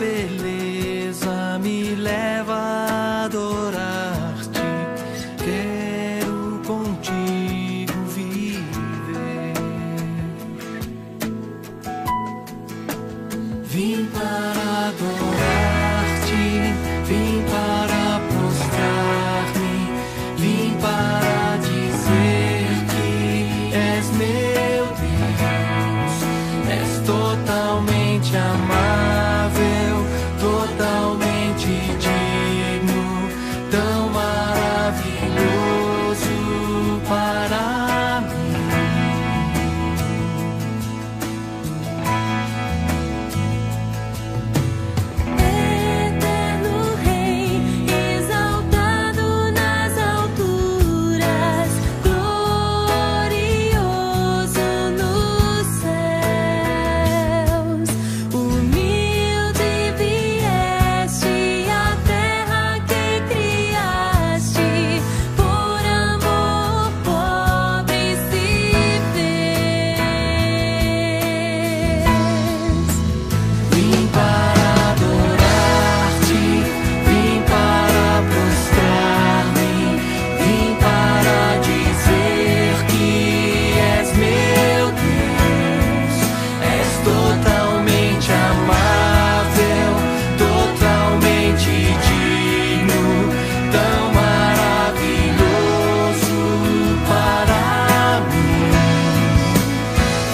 beleza me leva a adorar-te. Quero contigo viver. Vim para adorar-te, vim para prostrar-me, vim para dizer que és meu Deus. És totalmente amável, totalmente digno, tão maravilhoso para mim. Eterno Rei, exaltado nas alturas, glorioso nos céus, humilde vieste à terra que criaste, por amor pobre se fez. Vim para adorar-te, vim para prostrar-me, vim para dizer que és meu Deus. És totalmente amável, totalmente digno, tão maravilhoso para mim.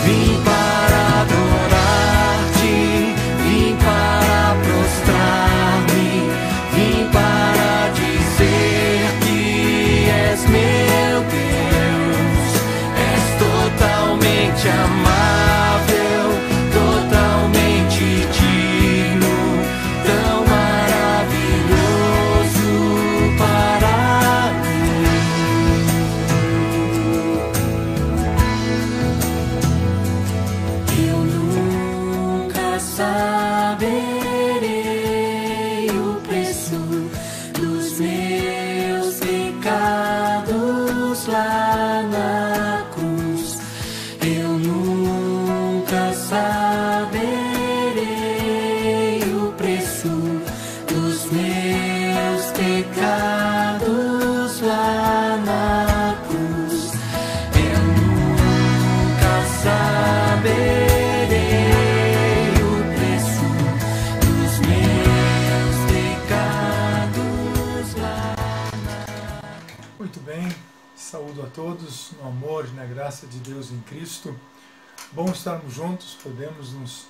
Vim para adorar-te, vim para prostrar-me, vim para dizer que és meu Deus. És totalmente amável, totalmente digno, tão maravilhoso para mim. Eu nunca saberei o preço dos meus pecados lá na cruz. Eu nunca saberei o preço dos meus pecados lá na cruz. Eu nunca saberei o preço dos meus pecados lá. Muito bem, saúdo a todos no amor e na graça de Deus em Cristo. Bom estarmos juntos, podemos nos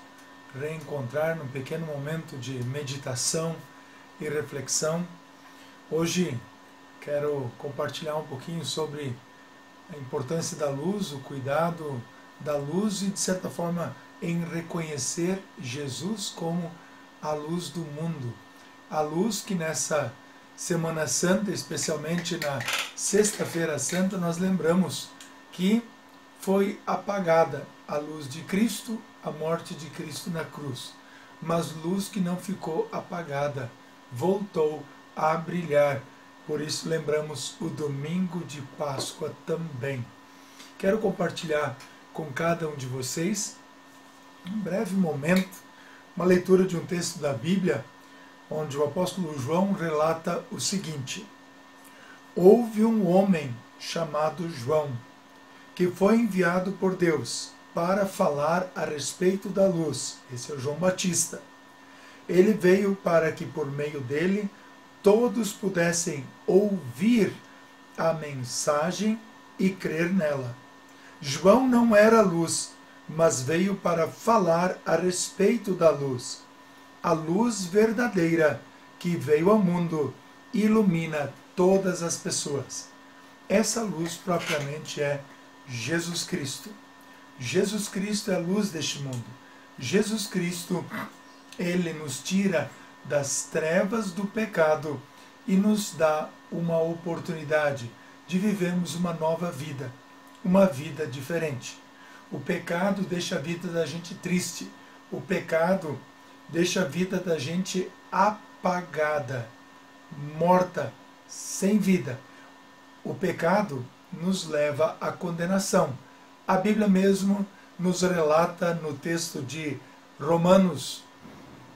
reencontrar num pequeno momento de meditação e reflexão. Hoje quero compartilhar um pouquinho sobre a importância da luz, o cuidado da luz e, de certa forma, em reconhecer Jesus como a luz do mundo. A luz que nessa Semana Santa, especialmente na Sexta-feira Santa, nós lembramos que foi apagada a luz de Cristo, a morte de Cristo na cruz. Mas luz que não ficou apagada, voltou a brilhar. Por isso lembramos o domingo de Páscoa também. Quero compartilhar com cada um de vocês, um breve momento, uma leitura de um texto da Bíblia, onde o apóstolo João relata o seguinte: houve um homem chamado João, que foi enviado por Deus para falar a respeito da luz. Esse é o João Batista. Ele veio para que por meio dele todos pudessem ouvir a mensagem e crer nela. João não era luz, mas veio para falar a respeito da luz. A luz verdadeira que veio ao mundo ilumina todas as pessoas. Essa luz propriamente é Jesus Cristo. Jesus Cristo é a luz deste mundo. Jesus Cristo, ele nos tira das trevas do pecado e nos dá uma oportunidade de vivermos uma nova vida, uma vida diferente. O pecado deixa a vida da gente triste. O pecado deixa a vida da gente apagada, morta, sem vida. O pecado nos leva à condenação. A Bíblia mesmo nos relata no texto de Romanos,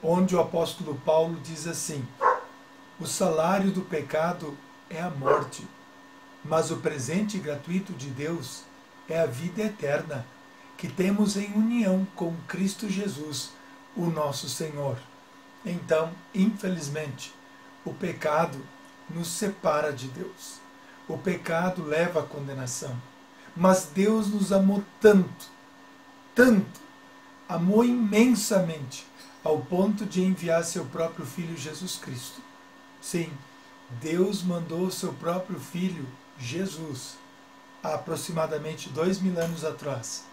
onde o apóstolo Paulo diz assim: o salário do pecado é a morte, mas o presente gratuito de Deus é a vida eterna, que temos em união com Cristo Jesus, o nosso Senhor. Então, infelizmente, o pecado nos separa de Deus. O pecado leva à condenação. Mas Deus nos amou tanto, tanto, amou imensamente, ao ponto de enviar seu próprio Filho Jesus Cristo. Sim, Deus mandou seu próprio Filho, Jesus, há aproximadamente 2000 anos atrás.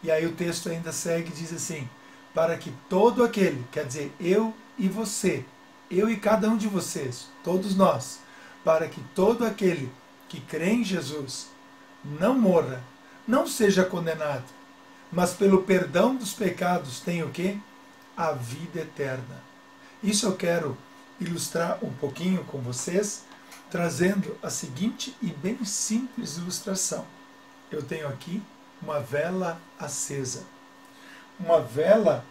E aí o texto ainda segue e diz assim: para que todo aquele, quer dizer, eu e você, eu e cada um de vocês, todos nós, para que todo aquele que crê em Jesus não morra, não seja condenado, mas pelo perdão dos pecados tenha o quê? A vida eterna. Isso eu quero ilustrar um pouquinho com vocês, trazendo a seguinte e bem simples ilustração. Eu tenho aqui uma vela acesa. Uma vela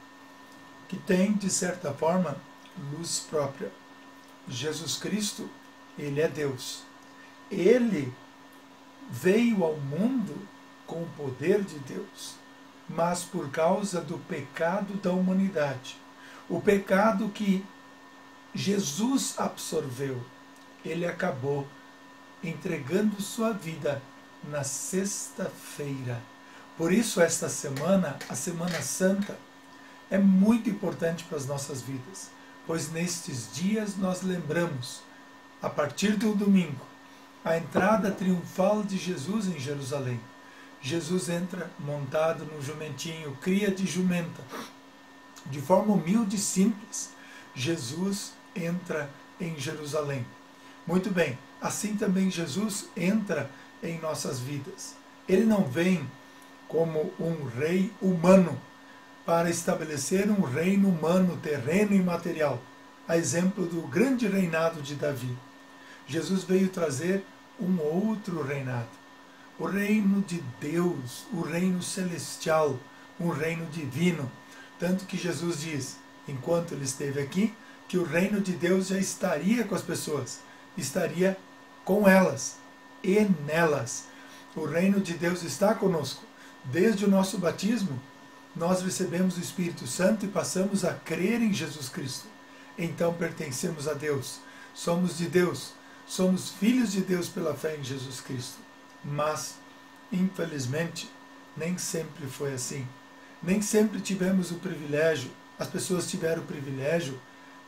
que tem, de certa forma, luz própria. Jesus Cristo, Ele é Deus. Ele veio ao mundo com o poder de Deus, mas por causa do pecado da humanidade, o pecado que Jesus absorveu, Ele acabou entregando sua vida na sexta-feira. Por isso esta semana, a Semana Santa, é muito importante para as nossas vidas, pois nestes dias nós lembramos, a partir do domingo, a entrada triunfal de Jesus em Jerusalém. Jesus entra montado no jumentinho, cria de jumenta. De forma humilde e simples, Jesus entra em Jerusalém. Muito bem, assim também Jesus entra em nossas vidas. Ele não vem como um rei humano para estabelecer um reino humano, terreno e material, a exemplo do grande reinado de Davi. Jesus veio trazer um outro reinado, o reino de Deus, o reino celestial, um reino divino. Tanto que Jesus diz, enquanto ele esteve aqui, que o reino de Deus já estaria com as pessoas, estaria com elas e nelas. O reino de Deus está conosco. Desde o nosso batismo, nós recebemos o Espírito Santo e passamos a crer em Jesus Cristo. Então pertencemos a Deus, somos de Deus, somos filhos de Deus pela fé em Jesus Cristo. Mas, infelizmente, nem sempre foi assim. Nem sempre tivemos o privilégio, as pessoas tiveram o privilégio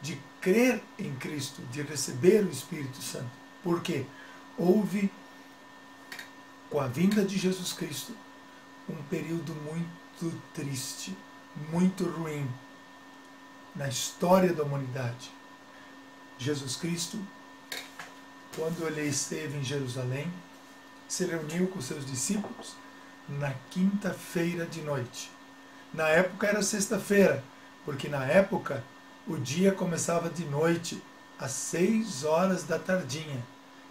de crer em Cristo, de receber o Espírito Santo. Por quê? Houve, com a vinda de Jesus Cristo, um período muito triste, muito ruim na história da humanidade. Jesus Cristo, quando ele esteve em Jerusalém, se reuniu com seus discípulos na quinta-feira de noite. Na época era sexta-feira, porque na época o dia começava de noite, às 6 horas da tardinha,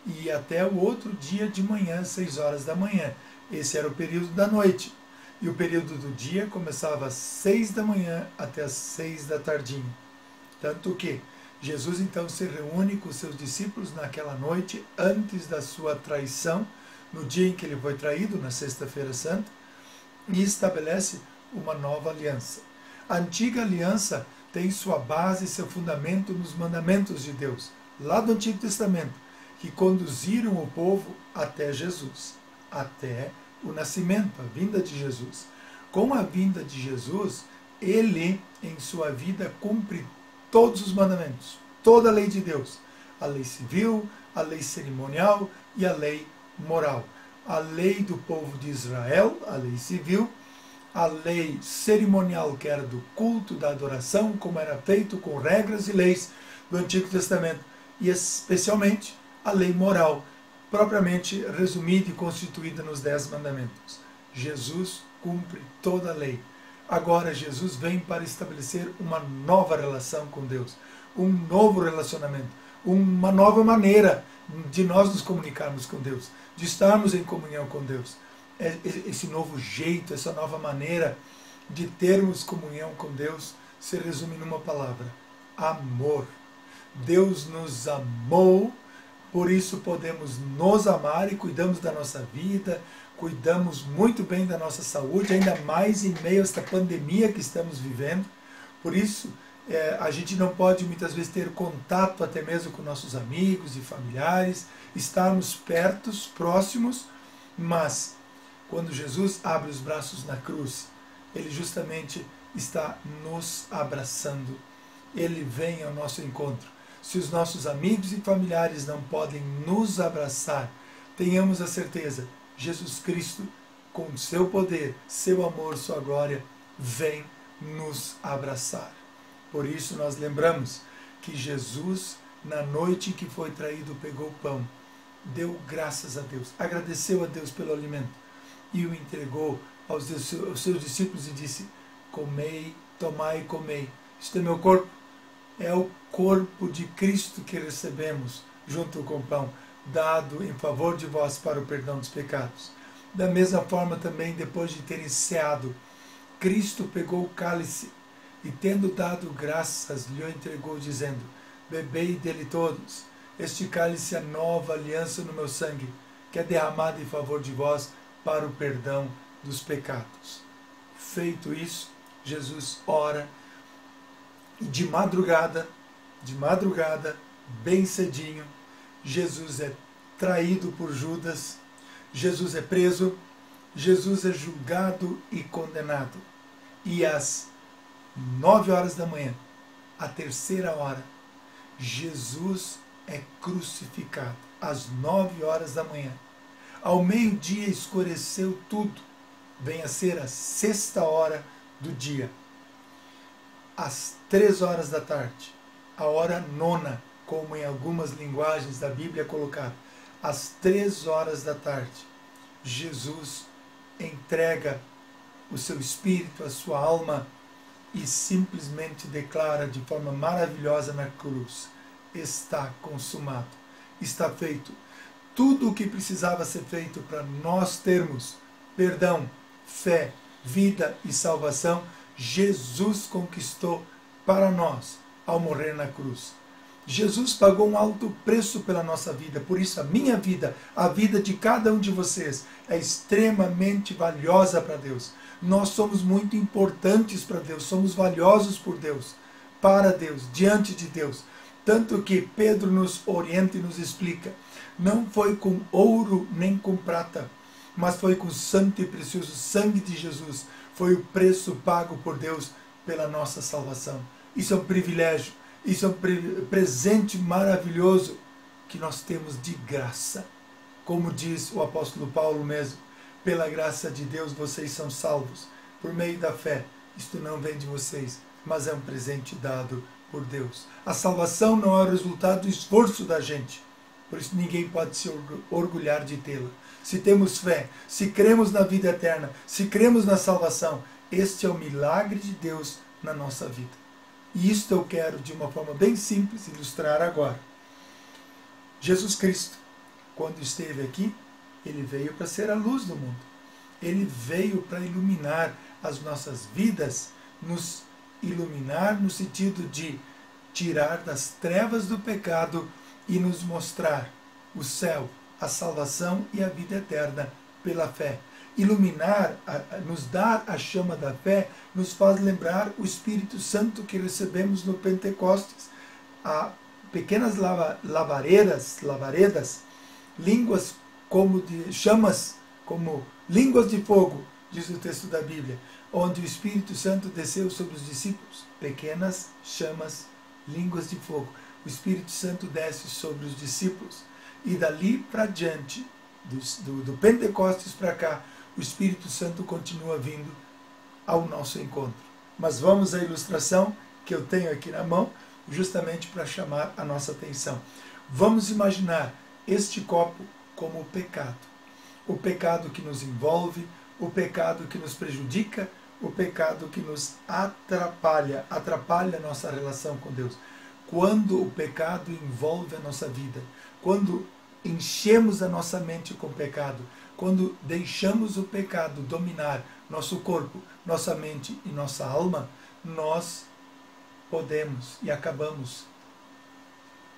e ia até o outro dia de manhã, às 6 horas da manhã. Esse era o período da noite. E o período do dia começava às 6 da manhã até às 6 da tardinha. Tanto que Jesus então se reúne com seus discípulos naquela noite, antes da sua traição, no dia em que ele foi traído, na sexta-feira santa, e estabelece uma nova aliança. A antiga aliança tem sua base e seu fundamento nos mandamentos de Deus, lá do Antigo Testamento, que conduziram o povo até Jesus, até o nascimento, a vinda de Jesus. Com a vinda de Jesus, ele, em sua vida, cumpre todos os mandamentos, toda a lei de Deus, a lei civil, a lei cerimonial e a lei moral. A lei do povo de Israel, a lei civil, a lei cerimonial, que era do culto, da adoração, como era feito com regras e leis do Antigo Testamento, e especialmente a lei moral, propriamente resumida e constituída nos 10 mandamentos. Jesus cumpre toda a lei. Agora Jesus vem para estabelecer uma nova relação com Deus, um novo relacionamento, uma nova maneira de nós nos comunicarmos com Deus, de estarmos em comunhão com Deus. Esse novo jeito, essa nova maneira de termos comunhão com Deus se resume numa palavra: amor. Deus nos amou, por isso podemos nos amar e cuidamos da nossa vida, cuidamos muito bem da nossa saúde, ainda mais em meio a esta pandemia que estamos vivendo. Por isso, a gente não pode muitas vezes ter contato até mesmo com nossos amigos e familiares, estarmos próximos, mas quando Jesus abre os braços na cruz, Ele justamente está nos abraçando. Ele vem ao nosso encontro. Se os nossos amigos e familiares não podem nos abraçar, tenhamos a certeza, Jesus Cristo, com seu poder, seu amor, sua glória, vem nos abraçar. Por isso nós lembramos que Jesus, na noite em que foi traído, pegou o pão, deu graças a Deus, agradeceu a Deus pelo alimento e o entregou aos seus discípulos e disse: comei, tomai e comei. Isto é meu corpo. É o corpo de Cristo que recebemos junto com o pão, dado em favor de vós para o perdão dos pecados. Da mesma forma também, depois de ter ceado, Cristo pegou o cálice e, tendo dado graças, lhe o entregou, dizendo: bebei dele todos. Este cálice é a nova aliança no meu sangue, que é derramado em favor de vós para o perdão dos pecados. Feito isso, Jesus ora e de madrugada, bem cedinho, Jesus é traído por Judas, Jesus é preso, Jesus é julgado e condenado. E às 9 horas da manhã, a terceira hora, Jesus é crucificado. Às 9 horas da manhã. Ao meio-dia escureceu tudo. Vem a ser a sexta hora do dia. Às 3 horas da tarde, a hora nona, como em algumas linguagens da Bíblia é colocado, às 3 horas da tarde, Jesus entrega o seu espírito, a sua alma, e simplesmente declara de forma maravilhosa na cruz: está consumado, está feito. Tudo o que precisava ser feito para nós termos perdão, fé, vida e salvação, Jesus conquistou para nós ao morrer na cruz. Jesus pagou um alto preço pela nossa vida, por isso a minha vida, a vida de cada um de vocês, é extremamente valiosa para Deus. Nós somos muito importantes para Deus, somos valiosos por Deus, para Deus, diante de Deus. Tanto que Pedro nos orienta e nos explica: não foi com ouro nem com prata, mas foi com o santo e precioso sangue de Jesus. Foi o preço pago por Deus pela nossa salvação. Isso é um privilégio, isso é um presente maravilhoso que nós temos de graça. Como diz o apóstolo Paulo mesmo: pela graça de Deus vocês são salvos, por meio da fé. Isto não vem de vocês, mas é um presente dado por Deus. A salvação não é o resultado do esforço da gente, por isso ninguém pode se orgulhar de tê-la. Se temos fé, se cremos na vida eterna, se cremos na salvação, este é o milagre de Deus na nossa vida. E isto eu quero, de uma forma bem simples, ilustrar agora. Jesus Cristo, quando esteve aqui, Ele veio para ser a luz do mundo. Ele veio para iluminar as nossas vidas, nos iluminar no sentido de tirar das trevas do pecado e nos mostrar o céu, a salvação e a vida eterna pela fé. Iluminar, nos dar a chama da fé, nos faz lembrar o Espírito Santo que recebemos no Pentecostes. Há pequenas lavaredas, línguas como de chamas, como línguas de fogo, diz o texto da Bíblia, onde o Espírito Santo desceu sobre os discípulos. Pequenas chamas, línguas de fogo. O Espírito Santo desce sobre os discípulos. E dali para diante, do Pentecostes para cá, o Espírito Santo continua vindo ao nosso encontro. Mas vamos à ilustração que eu tenho aqui na mão, justamente para chamar a nossa atenção. Vamos imaginar este copo como o pecado. O pecado que nos envolve, o pecado que nos prejudica, o pecado que nos atrapalha a nossa relação com Deus. Quando o pecado envolve a nossa vida, quando enchemos a nossa mente com pecado, quando deixamos o pecado dominar nosso corpo, nossa mente e nossa alma, nós podemos e acabamos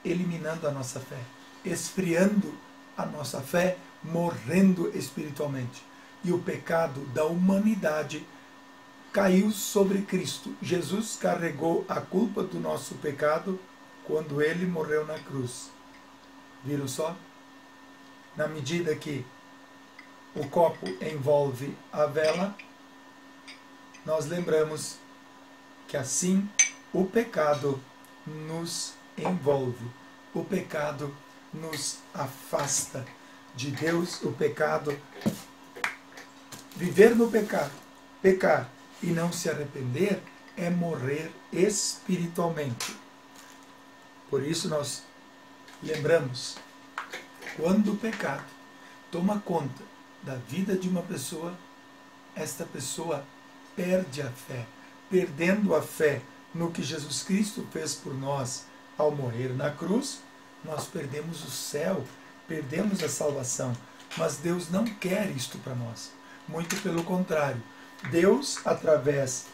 eliminando a nossa fé, esfriando a nossa fé, morrendo espiritualmente. E o pecado da humanidade caiu sobre Cristo. Jesus carregou a culpa do nosso pecado quando ele morreu na cruz. Viram só? Na medida que o copo envolve a vela, nós lembramos que assim o pecado nos envolve. O pecado nos afasta de Deus. O pecado, viver no pecado, pecar e não se arrepender é morrer espiritualmente. Por isso nós lembramos, quando o pecado toma conta da vida de uma pessoa, esta pessoa perde a fé. Perdendo a fé no que Jesus Cristo fez por nós ao morrer na cruz, nós perdemos o céu, perdemos a salvação. Mas Deus não quer isto para nós. Muito pelo contrário. Deus, através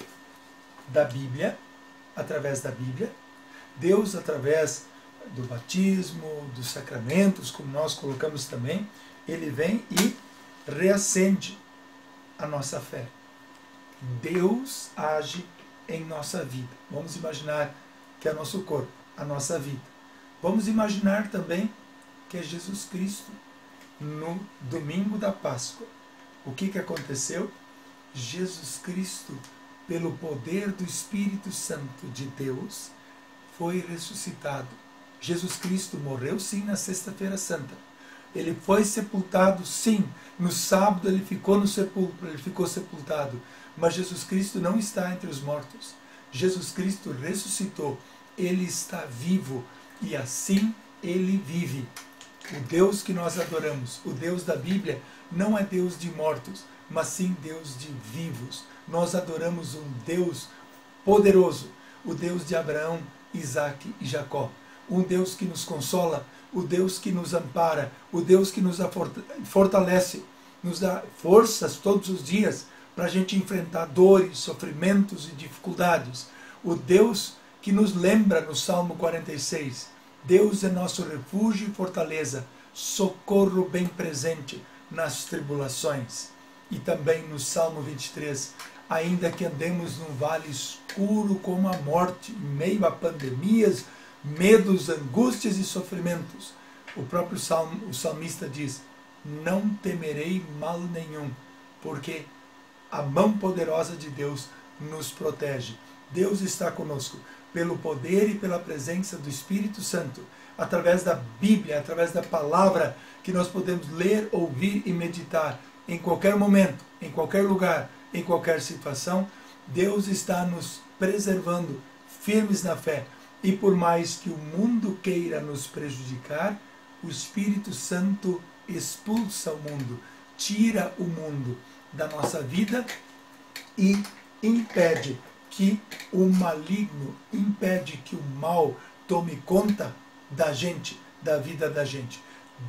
da Bíblia, Deus, através do batismo, dos sacramentos, como nós colocamos também, ele vem e reacende a nossa fé. Deus age em nossa vida. Vamos imaginar que é nosso corpo, a nossa vida. Vamos imaginar também que é Jesus Cristo no domingo da Páscoa. O que aconteceu? Jesus Cristo, pelo poder do Espírito Santo de Deus, foi ressuscitado. Jesus Cristo morreu sim na Sexta-feira Santa. Ele foi sepultado sim. No sábado ele ficou no sepulcro, ele ficou sepultado. Mas Jesus Cristo não está entre os mortos. Jesus Cristo ressuscitou. Ele está vivo e assim ele vive. O Deus que nós adoramos, o Deus da Bíblia, não é Deus de mortos, mas sim Deus de vivos. Nós adoramos um Deus poderoso, o Deus de Abraão, Isaque e Jacó. Um Deus que nos consola, o Deus que nos ampara, o Deus que nos fortalece, nos dá forças todos os dias para a gente enfrentar dores, sofrimentos e dificuldades. O Deus que nos lembra no Salmo 46, Deus é nosso refúgio e fortaleza, socorro bem presente nas tribulações. E também no Salmo 23, ainda que andemos num vale escuro como a morte, em meio a pandemias, medos, angústias e sofrimentos, o próprio o salmista diz, não temerei mal nenhum, porque a mão poderosa de Deus nos protege. Deus está conosco pelo poder e pela presença do Espírito Santo, através da Bíblia, através da palavra que nós podemos ler, ouvir e meditar em qualquer momento, em qualquer lugar, em qualquer situação. Deus está nos preservando firmes na fé. E por mais que o mundo queira nos prejudicar, o Espírito Santo expulsa o mundo, tira o mundo da nossa vida e impede que o maligno, impede que o mal tome conta da gente, da vida da gente.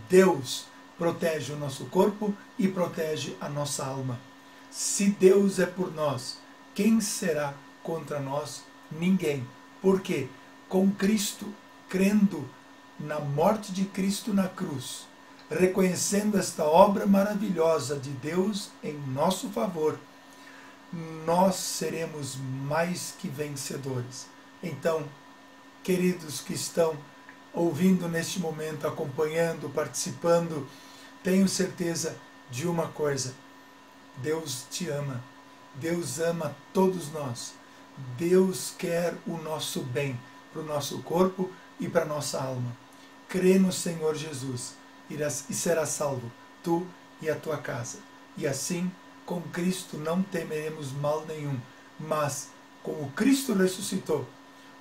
Deus protege o nosso corpo e protege a nossa alma. Se Deus é por nós, quem será contra nós? Ninguém. Por quê? Com Cristo, crendo na morte de Cristo na cruz, reconhecendo esta obra maravilhosa de Deus em nosso favor, nós seremos mais que vencedores. Então, queridos que estão ouvindo neste momento, acompanhando, participando, tenho certeza de uma coisa: Deus te ama, Deus ama todos nós, Deus quer o nosso bem para o nosso corpo e para a nossa alma. Crê no Senhor Jesus e serás salvo, tu e a tua casa. E assim, com Cristo não temeremos mal nenhum, mas como Cristo ressuscitou,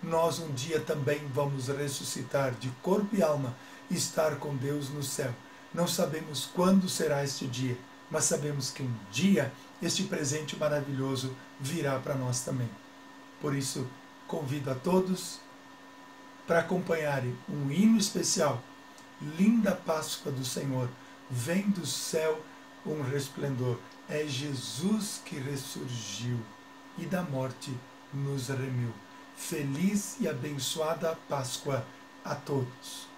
nós um dia também vamos ressuscitar de corpo e alma e estar com Deus no céu. Não sabemos quando será este dia, mas sabemos que um dia este presente maravilhoso virá para nós também. Por isso, convido a todos para acompanharem um hino especial, Linda Páscoa do Senhor, vem do céu um resplendor. É Jesus que ressurgiu e da morte nos remiu. Feliz e abençoada Páscoa a todos.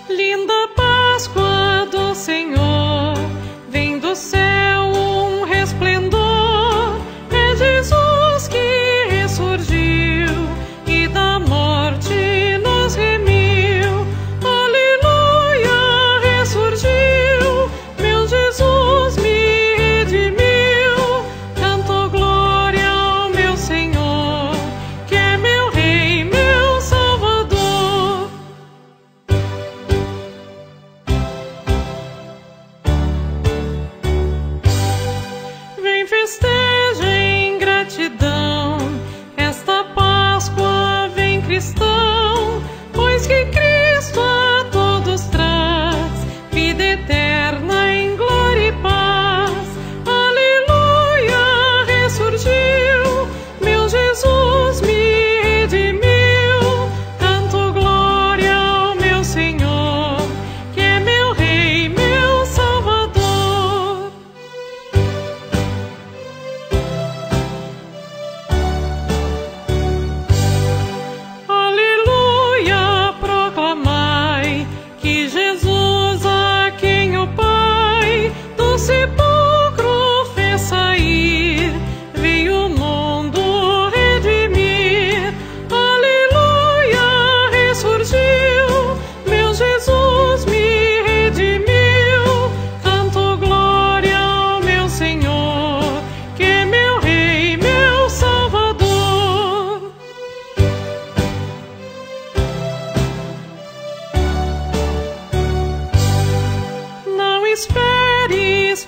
Linda Páscoa do Senhor, vem do céu um resplendor. É Jesus que ressurgiu e da morte nos remiu. Aleluia, ressurgiu, meu Jesus me redimiu. Canto glória ao meu Senhor, que é meu Rei, meu Salvador. Vem, festeja em gratidão esta Páscoa, vem cristão, pois que Cristo a todos traz vida eterna em glória e paz. Aleluia, ressurgiu, meu Jesus me redimiu. Canto glória ao meu Senhor, que é meu Rei, meu Salvador. Aleluia, proclamai que Jesus, a quem o Pai do sepulcro fez sair, veio o mundo redimir. Aleluia, ressurgiu, meu Jesus me redimiu. Canto glória ao meu Senhor, que é meu Rei, meu Salvador. Não esperes